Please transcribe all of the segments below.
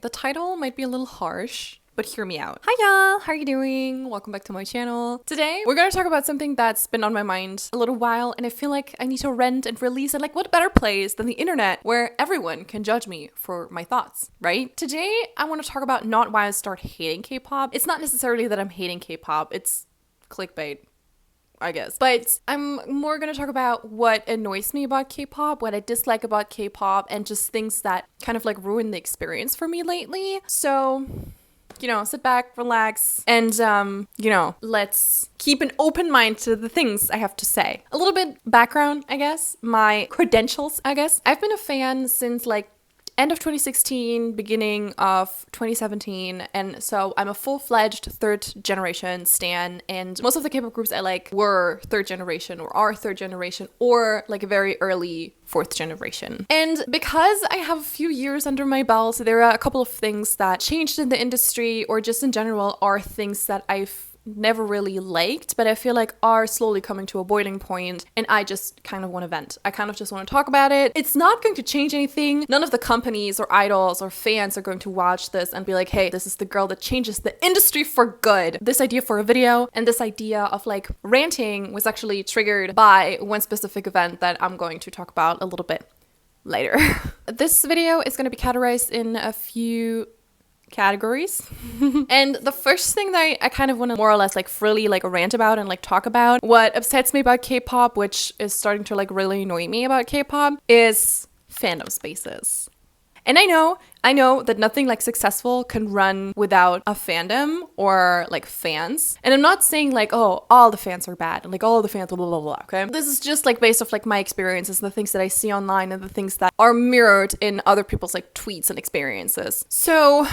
The title might be a little harsh, but hear me out. Hi y'all, how are you doing? Welcome back to my channel. Today, we're gonna talk about something that's been on my mind a little while, and I feel like I need to rent and release, and like what better place than the internet where everyone can judge me for my thoughts, right? Today, I want to talk about not why I start hating K-pop. It's not necessarily that I'm hating K-pop, it's clickbait, I guess. But I'm more gonna talk about what annoys me about K-pop, what I dislike about K-pop, and just things that kind of like ruin the experience for me lately. So, sit back, relax, and, let's keep an open mind to the things I have to say. A little bit background, I guess. My credentials, I guess. I've been a fan since like end of 2016, beginning of 2017, and so I'm a full-fledged third generation stan, and most of the K-pop groups I like were third generation or are third generation or like a very early fourth generation. And because I have a few years under my belt, there are a couple of things that changed in the industry or just in general are things that I've never really liked, but I feel like are slowly coming to a boiling point, and I just kind of want to vent. I kind of just want to talk about it. It's not going to change anything. None of the companies or idols or fans are going to watch this and be like, hey, this is the girl that changes the industry for good. This idea for a video and this idea of like ranting was actually triggered by one specific event that I'm going to talk about a little bit later. This video is going to be categorized in a few categories. And the first thing that I kind of want to more or less like freely like rant about and like talk about, what upsets me about K-pop, which is starting to like really annoy me about K-pop, is fandom spaces. And I know that nothing like successful can run without a fandom or like fans. And I'm not saying like, oh, all the fans are bad and like all the fans blah, blah, blah, blah, okay? This is just like based off like my experiences and the things that I see online and the things that are mirrored in other people's like tweets and experiences. So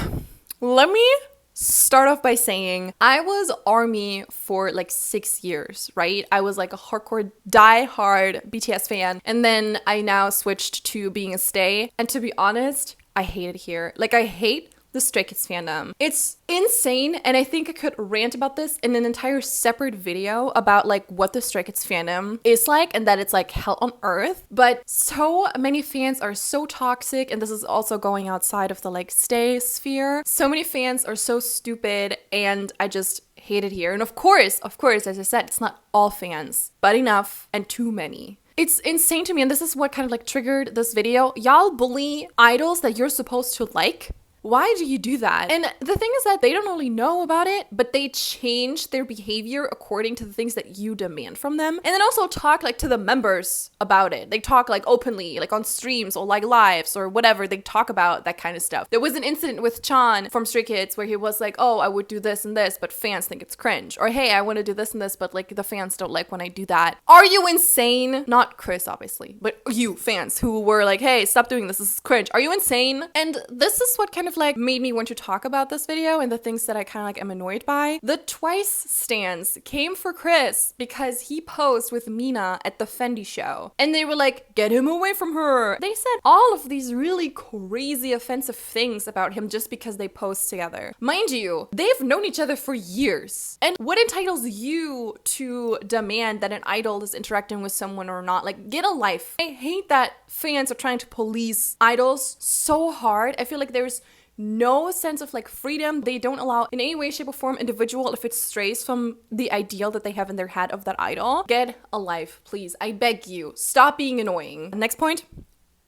let me start off by saying I was ARMY for like 6 years, right? I was like a hardcore, die-hard BTS fan, and then I now switched to being a stay. And to be honest, I hate it here. Like, I hate the Stray Kids fandom. It's insane, and I think I could rant about this in an entire separate video about like what the Stray Kids fandom is like and that it's like hell on earth. But so many fans are so toxic, and this is also going outside of the like stay sphere. So many fans are so stupid, and I just hate it here. And of course, as I said, it's not all fans, but enough and too many. It's insane to me, and this is what kind of like triggered this video. Y'all bully idols that you're supposed to like. Why do you do that? And the thing is that they don't only know about it, but they change their behavior according to the things that you demand from them. And then also talk like to the members about it. They talk like openly, like on streams or like lives or whatever. They talk about that kind of stuff. There was an incident with Chan from Stray Kids where he was like, oh, I would do this and this, but fans think it's cringe. Or hey, I want to do this and this, but like the fans don't like when I do that. Are you insane? Not Chris, obviously, but you fans who were like, hey, stop doing this. This is cringe. Are you insane? And this is what kind of like made me want to talk about this video and the things that I kind of like am annoyed by. The Twice stans came for Chris because he posed with Mina at the Fendi show, and they were like, get him away from her. They said all of these really crazy offensive things about him just because they posed together. Mind you, they've known each other for years. And what entitles you to demand that an idol is interacting with someone or not? Like, get a life. I hate that fans are trying to police idols so hard. I feel like there's no sense of like freedom. They don't allow in any way, shape, or form individual if it strays from the ideal that they have in their head of that idol. Get a life, please. I beg you. Stop being annoying. Next point.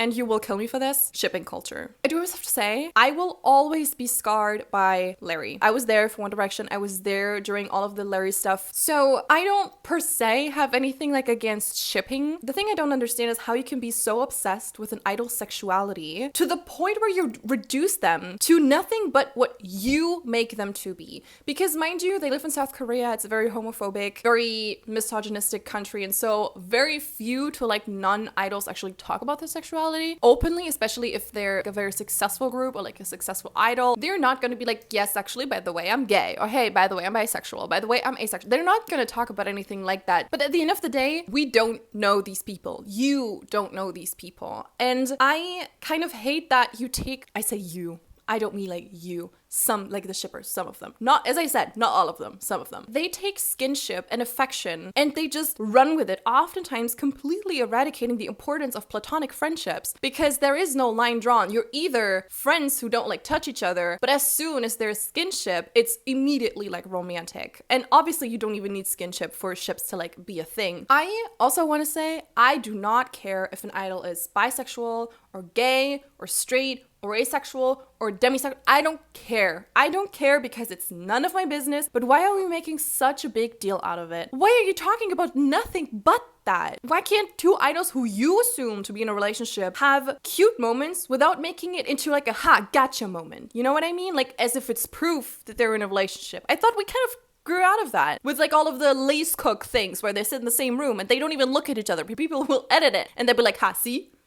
And you will kill me for this, shipping culture. I do always have to say, I will always be scarred by Larry. I was there for One Direction. I was there during all of the Larry stuff. So I don't per se have anything like against shipping. The thing I don't understand is how you can be so obsessed with an idol's sexuality to the point where you reduce them to nothing but what you make them to be. Because mind you, they live in South Korea. It's a very homophobic, very misogynistic country. And so very few to like none idols actually talk about their sexuality openly, especially if they're a very successful group or like a successful idol. They're not going to be like, yes, actually, by the way, I'm gay, or hey, by the way, I'm bisexual, by the way, I'm asexual. They're not going to talk about anything like that. But at the end of the day, we don't know these people. You don't know these people. And I kind of hate that you take, I say you, I don't mean like you, some, like the shippers, some of them. Not, as I said, not all of them, some of them. They take skinship and affection and they just run with it, oftentimes completely eradicating the importance of platonic friendships because there is no line drawn. You're either friends who don't like touch each other, but as soon as there's skinship, it's immediately like romantic. And obviously you don't even need skinship for ships to like be a thing. I also want to say, I do not care if an idol is bisexual or gay or straight or asexual or demisexual. I don't care. I don't care because it's none of my business. But why are we making such a big deal out of it? Why are you talking about nothing but that? Why can't two idols who you assume to be in a relationship have cute moments without making it into like a gotcha moment? You know what I mean? Like as if it's proof that they're in a relationship. I thought we kind of grew out of that with like all of the lace cook things where they sit in the same room and they don't even look at each other. People will edit it and they'll be like,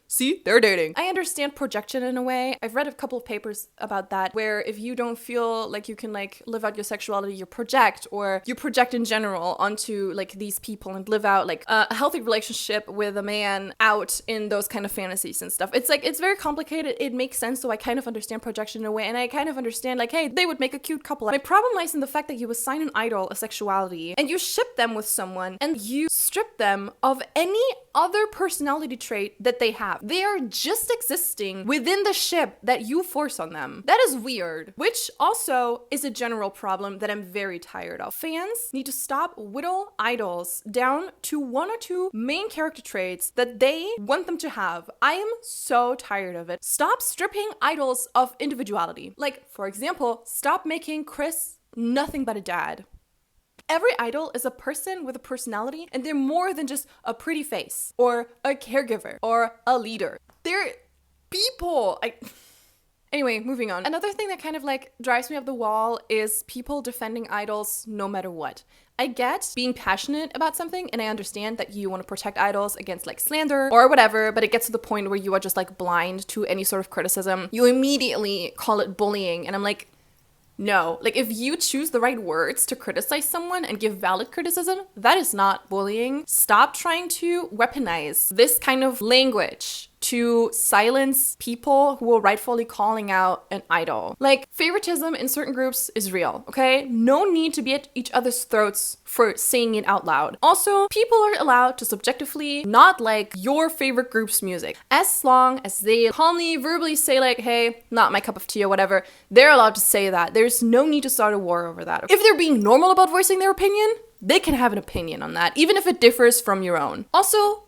see, they're dating. I understand projection in a way. I've read a couple of papers about that where if you don't feel like you can like live out your sexuality, you project, or you project in general onto like these people and live out like a healthy relationship with a man out in those kind of fantasies and stuff. It's like, it's very complicated. It makes sense. So I kind of understand projection in a way. And I kind of understand like, hey, they would make a cute couple. My problem lies in the fact that you assign an idol a sexuality and you ship them with someone and you strip them of any other personality trait that they have. They are just existing within the ship that you force on them. That is weird, which also is a general problem that I'm very tired of. Fans need to stop whittle idols down to one or two main character traits that they want them to have. I am so tired of it. Stop stripping idols of individuality. Like, for example, stop making Chris nothing but a dad. Every idol is a person with a personality, and they're more than just a pretty face or a caregiver or a leader. They're people. Anyway, moving on. Another thing that kind of like drives me up the wall is people defending idols no matter what. I get being passionate about something and I understand that you want to protect idols against like slander or whatever, but it gets to the point where you are just like blind to any sort of criticism. You immediately call it bullying, and I'm like, no, like if you choose the right words to criticize someone and give valid criticism, that is not bullying. Stop trying to weaponize this kind of language to silence people who are rightfully calling out an idol. Like, favoritism in certain groups is real, okay? No need to be at each other's throats for saying it out loud. Also, people are allowed to subjectively not like your favorite group's music. As long as they calmly, verbally say like, hey, not my cup of tea or whatever, they're allowed to say that. There's no need to start a war over that. If they're being normal about voicing their opinion, they can have an opinion on that, even if it differs from your own. Also,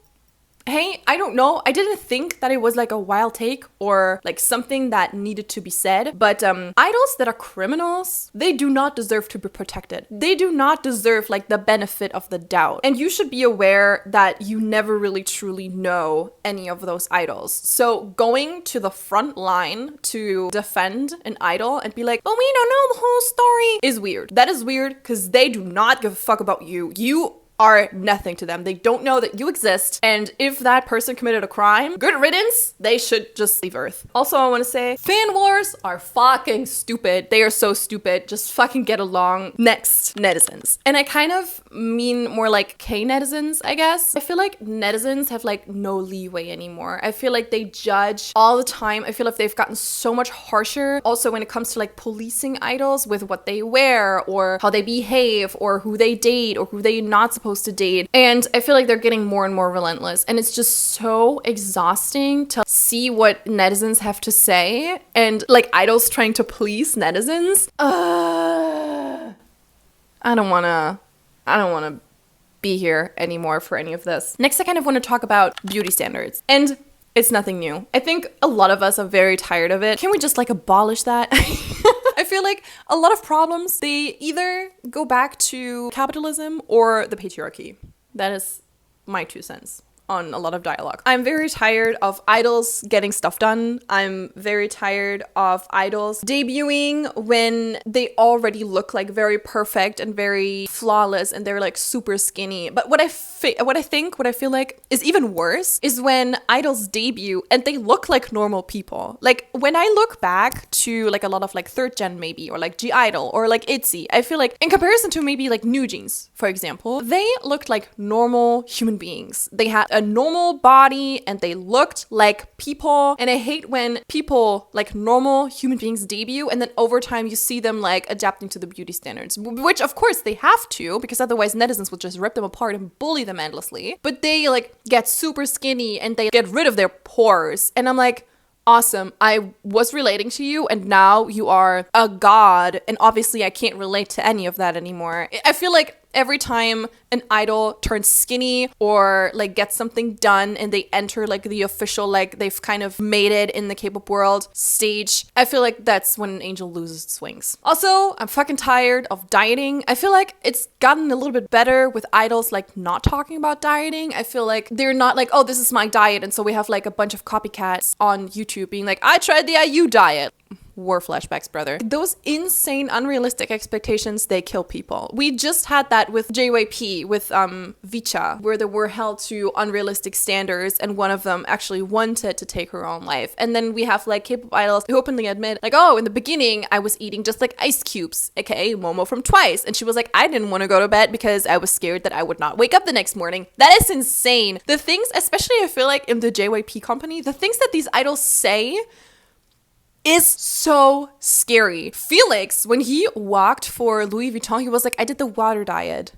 hey, I don't know. I didn't think that it was like a wild take or like something that needed to be said. But idols that are criminals, they do not deserve to be protected. They do not deserve like the benefit of the doubt. And you should be aware that you never really truly know any of those idols. So going to the front line to defend an idol and be like, oh, we don't know the whole story is weird. That is weird because they do not give a fuck about you. You are nothing to them. They don't know that you exist. And if that person committed a crime, good riddance, they should just leave Earth. Also, I want to say, fan wars are fucking stupid. They are so stupid. Just fucking get along. Next, netizens. And I kind of mean more like K-netizens, I guess. I feel like netizens have like no leeway anymore. I feel like they judge all the time. I feel like they've gotten so much harsher. Also, when it comes to like policing idols with what they wear or how they behave or who they date or who they not supposed to date. And I feel like they're getting more and more relentless. And it's just so exhausting to see what netizens have to say and like idols trying to please netizens. I don't wanna be here anymore for any of this. Next, I kind of want to talk about beauty standards. And it's nothing new. I think a lot of us are very tired of it. Can we just like abolish that? I feel like a lot of problems, they either go back to capitalism or the patriarchy. That is my 2 cents on a lot of dialogue. I'm very tired of idols getting stuff done. I'm very tired of idols debuting when they already look like very perfect and very flawless and they're like super skinny. But what I feel like is even worse is when idols debut and they look like normal people. Like when I look back to like a lot of like 3rd gen maybe or like G-Idol or like ITZY, I feel like in comparison to maybe like New Jeans, for example, they looked like normal human beings. They had a normal body and they looked like people. And I hate when people, like normal human beings, debut and then over time you see them like adapting to the beauty standards, which of course they have to, because otherwise netizens will just rip them apart and bully them endlessly. But they like get super skinny and they get rid of their pores. And I'm like, awesome, I was relating to you and now you are a god. And obviously I can't relate to any of that anymore. I feel like every time an idol turns skinny or like gets something done and they enter like the official, like they've kind of made it in the K-pop world stage, I feel like that's when an angel loses its wings. Also, I'm fucking tired of dieting. I feel like it's gotten a little bit better with idols like not talking about dieting. I feel like they're not like, oh, this is my diet. And so we have like a bunch of copycats on YouTube being like, I tried the IU diet. War flashbacks, brother. Those insane, unrealistic expectations, they kill people. We just had that with JYP, with Vicha, where they were held to unrealistic standards and one of them actually wanted to take her own life. And then we have like K-pop idols who openly admit like, oh, in the beginning I was eating just like ice cubes, aka Momo from Twice. And she was like, I didn't want to go to bed because I was scared that I would not wake up the next morning. That is insane. The things, especially I feel like in the JYP company, the things that these idols say is so scary. Felix, when he walked for Louis Vuitton, he was like, I did the water diet.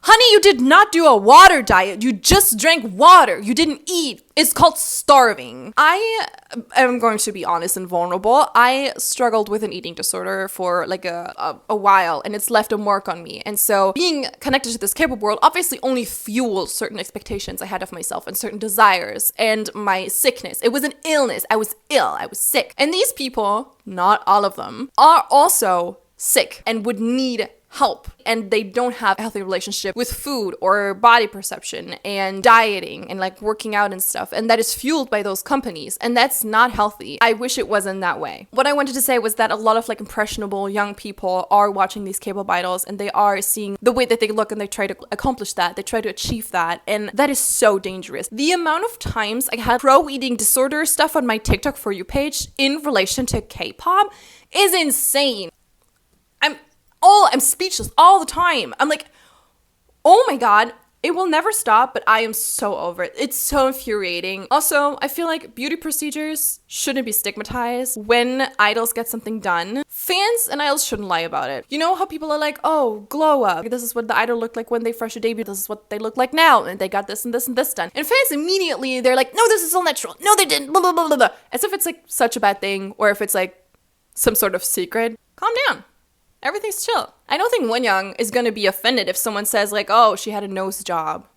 Honey, you did not do a water diet. You just drank water. You didn't eat. It's called starving. I am going to be honest and vulnerable. I struggled with an eating disorder for like a while and it's left a mark on me. And so being connected to this K-pop world obviously only fueled certain expectations I had of myself and certain desires and my sickness. It was an illness. I was ill. I was sick. And these people, not all of them, are also sick and would need help, and they don't have a healthy relationship with food or body perception and dieting and like working out and stuff, and that is fueled by those companies, and that's not healthy. I wish it wasn't that way. What I wanted to say was that a lot of like impressionable young people are watching these K-pop idols and they are seeing the way that they look and they try to accomplish that, they try to achieve that, and that is so dangerous. The amount of times I had pro eating disorder stuff on my TikTok For You page in relation to K-pop is insane. I'm speechless all the time. I'm like, oh my God, it will never stop, but I am so over it. It's so infuriating. Also, I feel like beauty procedures shouldn't be stigmatized. When idols get something done, fans and idols shouldn't lie about it. You know how people are like, oh, glow up. This is what the idol looked like when they first debuted. This is what they look like now. And they got this and this and this done. And fans immediately, they're like, no, this is all natural. No, they didn't. Blah, blah, blah, blah, blah. As if it's like such a bad thing or if it's like some sort of secret. Calm down. Everything's chill. I don't think Wonyoung is going to be offended if someone says like, oh, she had a nose job.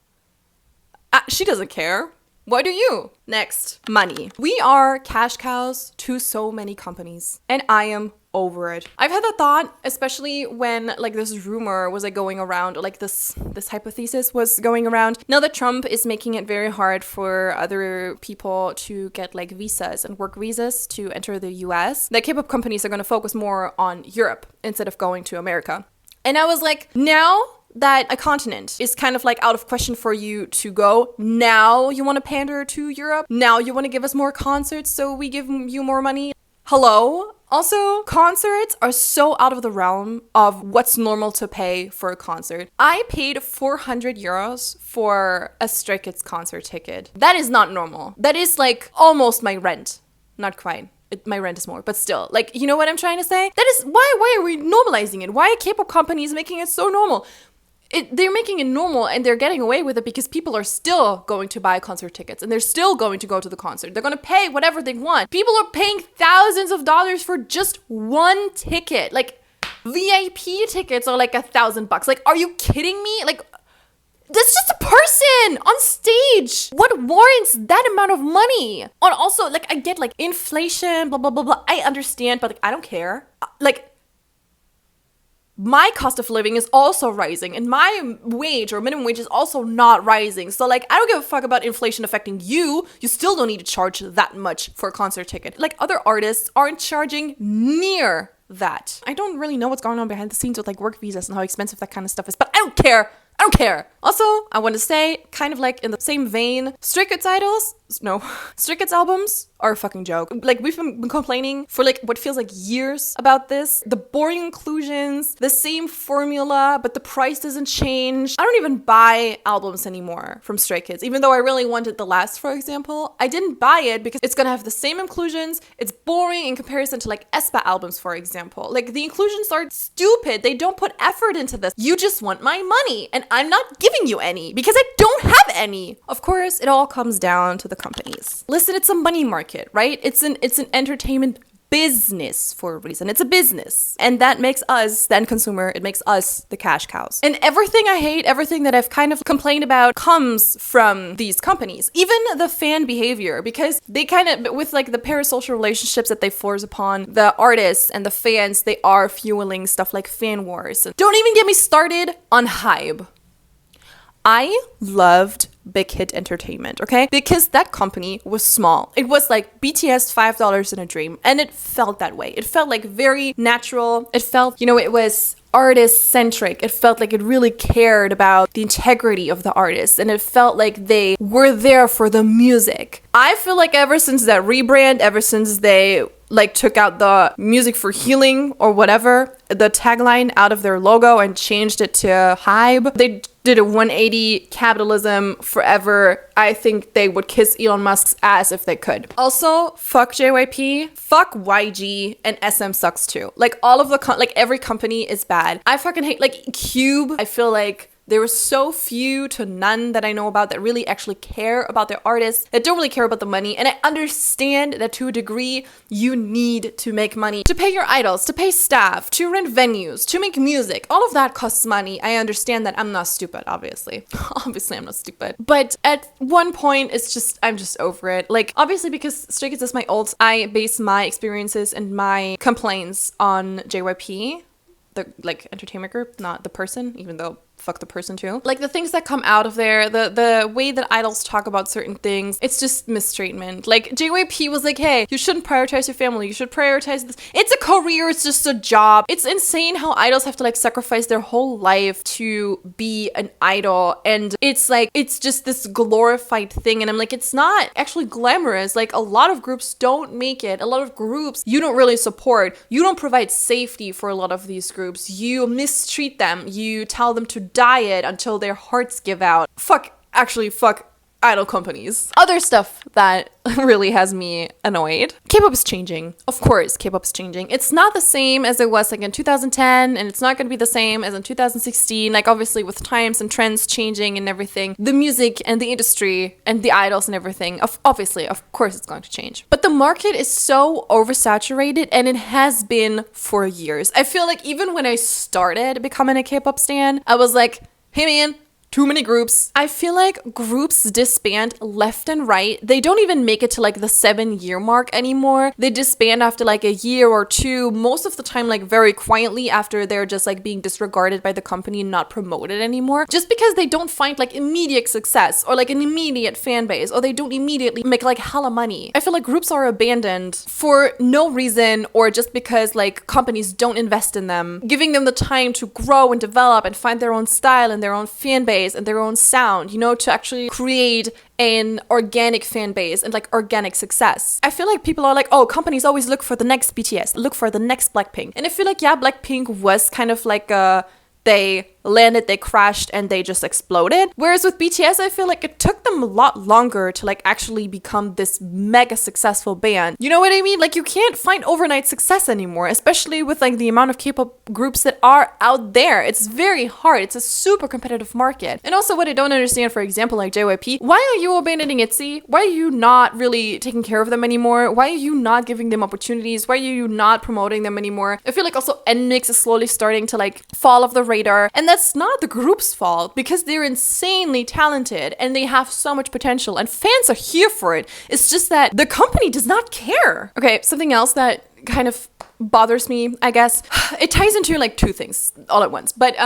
She doesn't care. Why do you? Next, money. We are cash cows to so many companies, and I am over it. I've had that thought, especially when like this rumor was like going around, like this hypothesis was going around. Now that Trump is making it very hard for other people to get like visas and work visas to enter the US, that K-pop companies are going to focus more on Europe instead of going to America. And I was like, now that a continent is kind of like out of question for you to go, now you want to pander to Europe? Now you want to give us more concerts so we give you more money? Hello? Also, concerts are so out of the realm of what's normal to pay for a concert. I paid 400 euros for a Stray Kids concert ticket. That is not normal. That is like almost my rent. Not quite. My rent is more, but still, like, you know what I'm trying to say? That is, why are we normalizing it? Why are K-pop companies making it so normal? They're making it normal and they're getting away with it because people are still going to buy concert tickets and they're still going to go to the concert. They're going to pay whatever they want. People are paying thousands of dollars for just one ticket. Like, VIP tickets are like $1,000. Like, are you kidding me? Like, that's just a person on stage. What warrants that amount of money? And also, like, I get like inflation, blah, blah, blah, blah. I understand, but like, I don't care. Like, my cost of living is also rising and my wage or minimum wage is also not rising. So like, I don't give a fuck about inflation affecting you. You still don't need to charge that much for a concert ticket. Like, other artists aren't charging near that. I don't really know what's going on behind the scenes with like work visas and how expensive that kind of stuff is, but I don't care. Also, I want to say, kind of like in the same vein, Stray Kids idols, no, Stray Kids albums are a fucking joke. Like, we've been complaining for like what feels like years about this. The boring inclusions, the same formula, but the price doesn't change. I don't even buy albums anymore from Stray Kids, even though I really wanted the last, for example. I didn't buy it because it's gonna have the same inclusions. It's boring in comparison to like aespa albums, for example. Like, the inclusions are stupid. They don't put effort into this. You just want my money, and I'm not giving you any because I don't have any. Of course, it all comes down to the companies. Listen, it's a money market, right? It's an entertainment business for a reason. It's a business. And that makes us, the end consumer, it makes us the cash cows. And everything I hate, everything that I've kind of complained about comes from these companies. Even the fan behavior, because they kind of, with like the parasocial relationships that they force upon the artists and the fans, they are fueling stuff like fan wars. Don't even get me started on Hybe. I loved Big Hit Entertainment, okay? Because that company was small. It was like BTS $5 in a dream, and it felt that way. It felt like very natural. It felt, it was artist-centric. It felt like it really cared about the integrity of the artists, and it felt like they were there for the music. I feel like ever since that rebrand, ever since they like took out the music for healing or whatever, the tagline out of their logo and changed it to Hybe, they did a 180 capitalism forever. I think they would kiss Elon Musk's ass if they could. Also, fuck JYP, fuck YG, and SM sucks too. Like, all of the, like, every company is bad. I fucking hate, like, Cube. I feel like there were so few to none that I know about that really actually care about their artists, that don't really care about the money. And I understand that to a degree, you need to make money to pay your idols, to pay staff, to rent venues, to make music. All of that costs money. I understand that. I'm not stupid, obviously. Obviously, I'm not stupid. But at one point, I'm just over it. Like, obviously, because Stray Kids is my ult, I base my experiences and my complaints on JYP, the, like, entertainment group, not the person, even though fuck the person too. Like, the things that come out of there, the way that idols talk about certain things, it's just mistreatment. Like, JYP was like, hey, you shouldn't prioritize your family, you should prioritize this. It's a career, it's just a job. It's insane how idols have to like sacrifice their whole life to be an idol, and it's like, it's just this glorified thing, and I'm like, it's not actually glamorous. Like, a lot of groups don't make it. A lot of groups you don't really support. You don't provide safety for a lot of these groups. You mistreat them. You tell them to diet until their hearts give out. Fuck idol companies. Other stuff that really has me annoyed. K-pop is changing. Of course, K-pop is changing. It's not the same as it was like in 2010, and it's not going to be the same as in 2016. Like, obviously, with times and trends changing and everything, the music and the industry and the idols and everything, of course it's going to change. But the market is so oversaturated, and it has been for years. I feel like even when I started becoming a K-pop stan, I was like, hey man, too many groups. I feel like groups disband left and right. They don't even make it to like the 7-year mark anymore. They disband after like a year or two, most of the time like very quietly after they're just like being disregarded by the company and not promoted anymore. Just because they don't find like immediate success or like an immediate fan base, or they don't immediately make like hella money. I feel like groups are abandoned for no reason, or just because like companies don't invest in them, giving them the time to grow and develop and find their own style and their own fan base and their own sound, to actually create an organic fan base and like organic success. I feel like people are like, oh, companies always look for the next BTS, look for the next Blackpink. And I feel like, yeah, Blackpink was kind of like they landed, they crashed, and they just exploded. Whereas with BTS, I feel like it took them a lot longer to like actually become this mega successful band. You know what I mean? Like, you can't find overnight success anymore, especially with like the amount of K-pop groups that are out there. It's very hard. It's a super competitive market. And also, what I don't understand, for example, like JYP, why are you abandoning ITZY? Why are you not really taking care of them anymore? Why are you not giving them opportunities? Why are you not promoting them anymore? I feel like also NMIXX is slowly starting to like fall off the radar. And that's not the group's fault, because they're insanely talented and they have so much potential and fans are here for it. It's just that the company does not care. Okay, something else that kind of bothers me, I guess, it ties into like two things all at once. But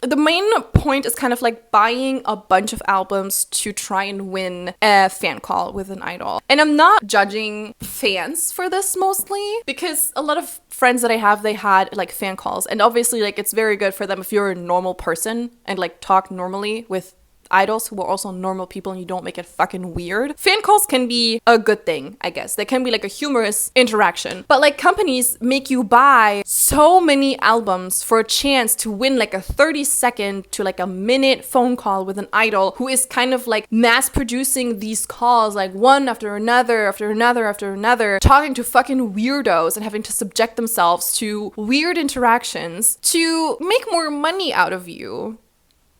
the main point is kind of like buying a bunch of albums to try and win a fan call with an idol. And I'm not judging fans for this mostly, because a lot of friends that I have, they had like fan calls. And obviously like it's very good for them if you're a normal person and like talk normally with idols who are also normal people and you don't make it fucking weird. Fan calls can be a good thing, I guess. They can be like a humorous interaction. But like companies make you buy so many albums for a chance to win like a 30-second to like a minute phone call with an idol who is kind of like mass producing these calls, like one after another, after another, after another, talking to fucking weirdos and having to subject themselves to weird interactions to make more money out of you.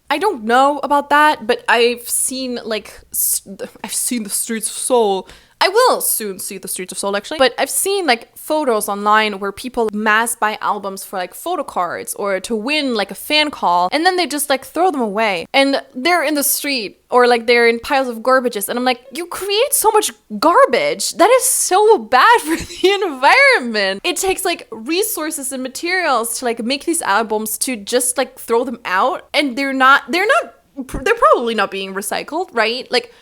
I don't know about that, but I've seen I've seen the Streets of Seoul. I will soon see the Streets of Seoul, actually. But I've seen like photos online where people mass buy albums for like photo cards or to win like a fan call, and then they just like throw them away. And they're in the street or like they're in piles of garbages. And I'm like, you create so much garbage. That is so bad for the environment. It takes like resources and materials to like make these albums to just like throw them out. And they're probably not being recycled, right? Like,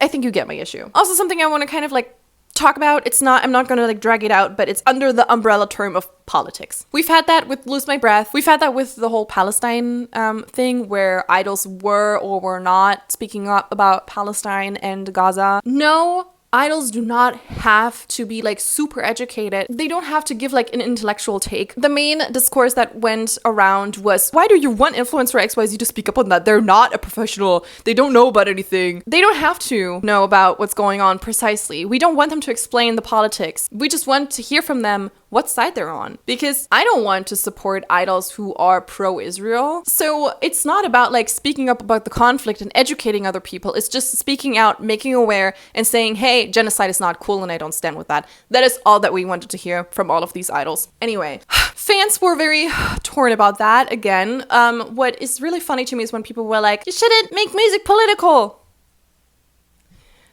I think you get my issue. Also, something I want to kind of like talk about, I'm not gonna like drag it out, but it's under the umbrella term of politics. We've had that with Lose My Breath. We've had that with the whole Palestine thing where idols were or were not speaking up about Palestine and Gaza. No, idols do not have to be like super educated. They don't have to give like an intellectual take. The main discourse that went around was, why do you want influencer XYZ to speak up on that? They're not a professional. They don't know about anything. They don't have to know about what's going on precisely. We don't want them to explain the politics. We just want to hear from them what side they're on. Because I don't want to support idols who are pro-Israel. So it's not about like speaking up about the conflict and educating other people. It's just speaking out, making aware, and saying, hey, genocide is not cool and I don't stand with that. That is all that we wanted to hear from all of these idols. Anyway, fans were very torn about that again. What is really funny to me is when people were like, you shouldn't make music political.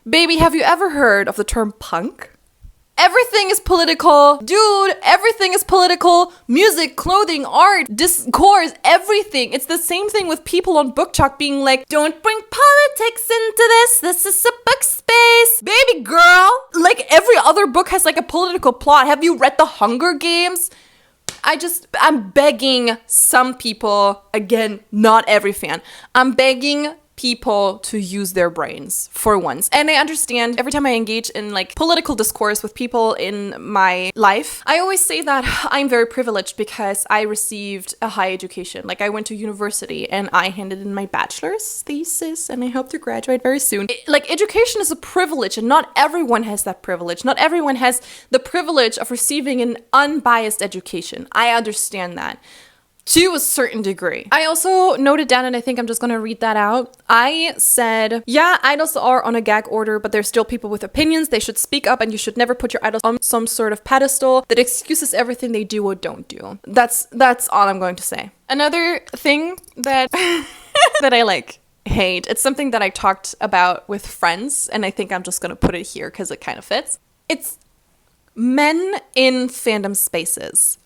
Baby, have you ever heard of the term punk? Everything is political. Dude, everything is political. Music, clothing, art, discourse, everything. It's the same thing with people on BookTok being like, don't bring politics into this. This is a book space. Baby girl. Like every other book has like a political plot. Have you read The Hunger Games? I'm begging some people, again, not every fan. I'm begging people to use their brains for once. And I understand every time I engage in like political discourse with people in my life, I always say that I'm very privileged because I received a high education. Like I went to university and I handed in my bachelor's thesis and I hope to graduate very soon. Like education is a privilege and not everyone has that privilege. Not everyone has the privilege of receiving an unbiased education. I understand that. To a certain degree. I also noted down, and I think I'm just gonna read that out. I said, yeah, idols are on a gag order, but they're still people with opinions. They should speak up, and you should never put your idols on some sort of pedestal that excuses everything they do or don't do. That's all I'm going to say. Another thing that that I like hate, it's something that I talked about with friends, and I think I'm just gonna put it here because it kind of fits. It's men in fandom spaces.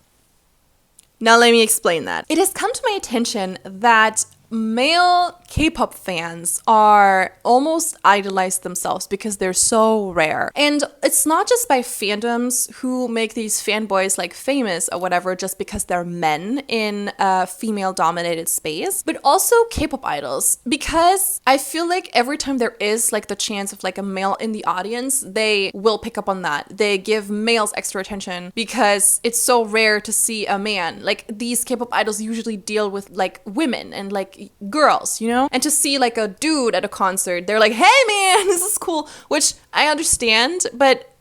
Now let me explain that. It has come to my attention that male K-pop fans are almost idolized themselves because they're so rare. And it's not just by fandoms who make these fanboys like famous or whatever just because they're men in a female-dominated space, but also K-pop idols. Because I feel like every time there is like the chance of like a male in the audience, they will pick up on that. They give males extra attention because it's so rare to see a man. Like these K-pop idols usually deal with like women and like girls, you know? And to see like a dude at a concert, they're like, hey man, this is cool, which I understand, but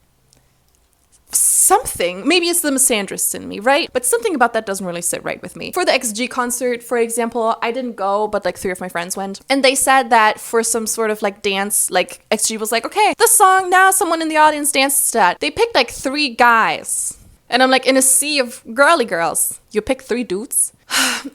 maybe it's the misandrist in me, right? But something about that doesn't really sit right with me. For the XG concert, for example, I didn't go, but like 3 of my friends went. And they said that for some sort of like dance, like XG was like, okay, this song, now someone in the audience dances to that. They picked like 3 guys. And I'm like, in a sea of girly girls, you pick 3 dudes?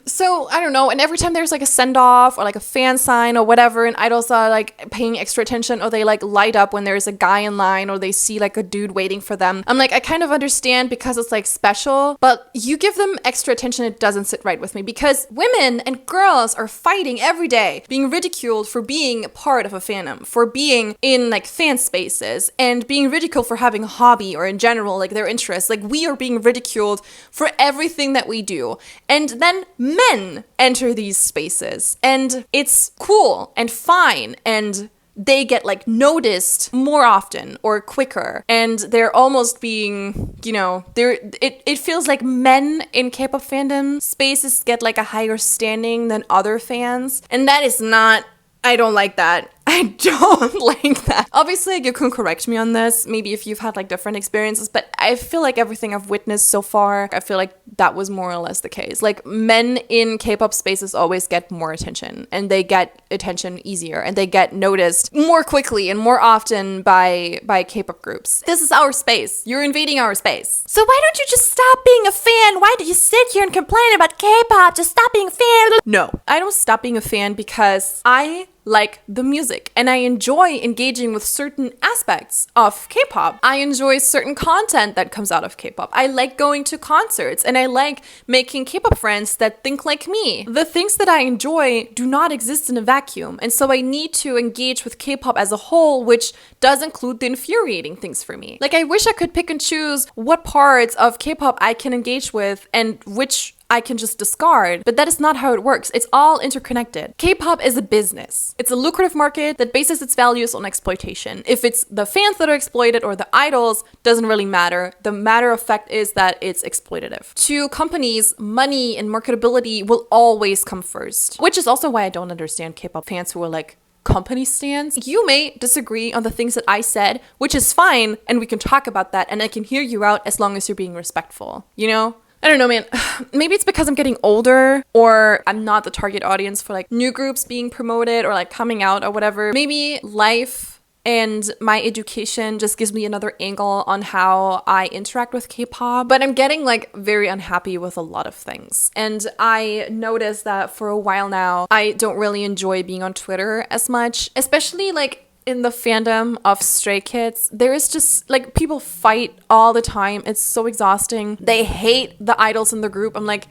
So I don't know, and every time there's like a send-off or like a fan sign or whatever, and idols are like paying extra attention, or they like light up when there's a guy in line, or they see like a dude waiting for them. I'm like, I kind of understand because it's like special, but you give them extra attention, it doesn't sit right with me, because women and girls are fighting every day, being ridiculed for being part of a fandom, for being in like fan spaces, and being ridiculed for having a hobby or in general like their interests. Like we are being ridiculed for everything that we do, and then men enter these spaces, and it's cool and fine, and they get like noticed more often or quicker, and they're almost being, you know, it feels like men in K-pop fandom spaces get like a higher standing than other fans, and that is not, I don't like that. I don't like that. Obviously, you can correct me on this, maybe if you've had like different experiences, but I feel like everything I've witnessed so far, I feel like that was more or less the case. Like, men in K-pop spaces always get more attention, and they get attention easier, and they get noticed more quickly and more often by K-pop groups. This is our space. You're invading our space. So why don't you just stop being a fan? Why do you sit here and complain about K-pop? Just stop being a fan. No, I don't stop being a fan because I like the music, and I enjoy engaging with certain aspects of K-pop. I enjoy certain content that comes out of K-pop. I like going to concerts, and I like making K-pop friends that think like me. The things that I enjoy do not exist in a vacuum, and so I need to engage with K-pop as a whole, which does include the infuriating things for me. Like, I wish I could pick and choose what parts of K-pop I can engage with and which I can just discard, but that is not how it works. It's all interconnected. K-pop is a business. It's a lucrative market that bases its values on exploitation. If it's the fans that are exploited or the idols, doesn't really matter. The matter of fact is that it's exploitative. To companies, money and marketability will always come first, which is also why I don't understand K-pop fans who are like, company stands. You may disagree on the things that I said, which is fine, and we can talk about that, and I can hear you out as long as you're being respectful, you know? I don't know, man. Maybe it's because I'm getting older, or I'm not the target audience for like new groups being promoted or like coming out or whatever. Maybe life and my education just gives me another angle on how I interact with K-pop, but I'm getting like very unhappy with a lot of things. And I noticed that for a while now, I don't really enjoy being on Twitter as much, especially like in the fandom of Stray Kids. There is just like, people fight all the time. It's so exhausting. They hate the idols in the group. I'm like,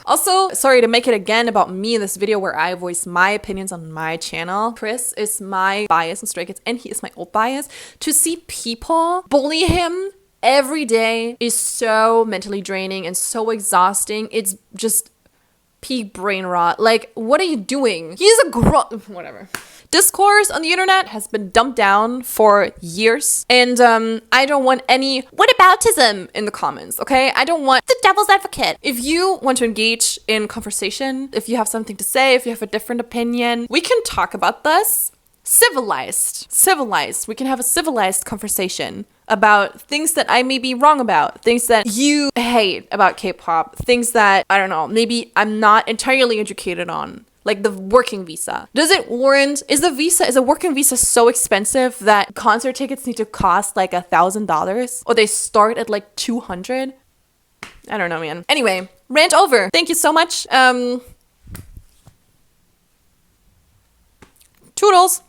also, sorry to make it again about me in this video where I voice my opinions on my channel. Chris is my bias in Stray Kids, and he is my old bias. To see people bully him every day is so mentally draining and so exhausting. It's just peak brain rot. Like, what are you doing? He's a whatever. Discourse on the internet has been dumped down for years, and I don't want any whataboutism in the comments, okay? I don't want the devil's advocate. If you want to engage in conversation, if you have something to say, if you have a different opinion, we can talk about this. Civilized. We can have a civilized conversation about things that I may be wrong about, things that you hate about K-pop, things that, I don't know, maybe I'm not entirely educated on. Like the working visa. Does it warrant, is a working visa so expensive that concert tickets need to cost like $1,000? Or they start at like 200? I don't know, man. Anyway, rant over. Thank you so much. Toodles.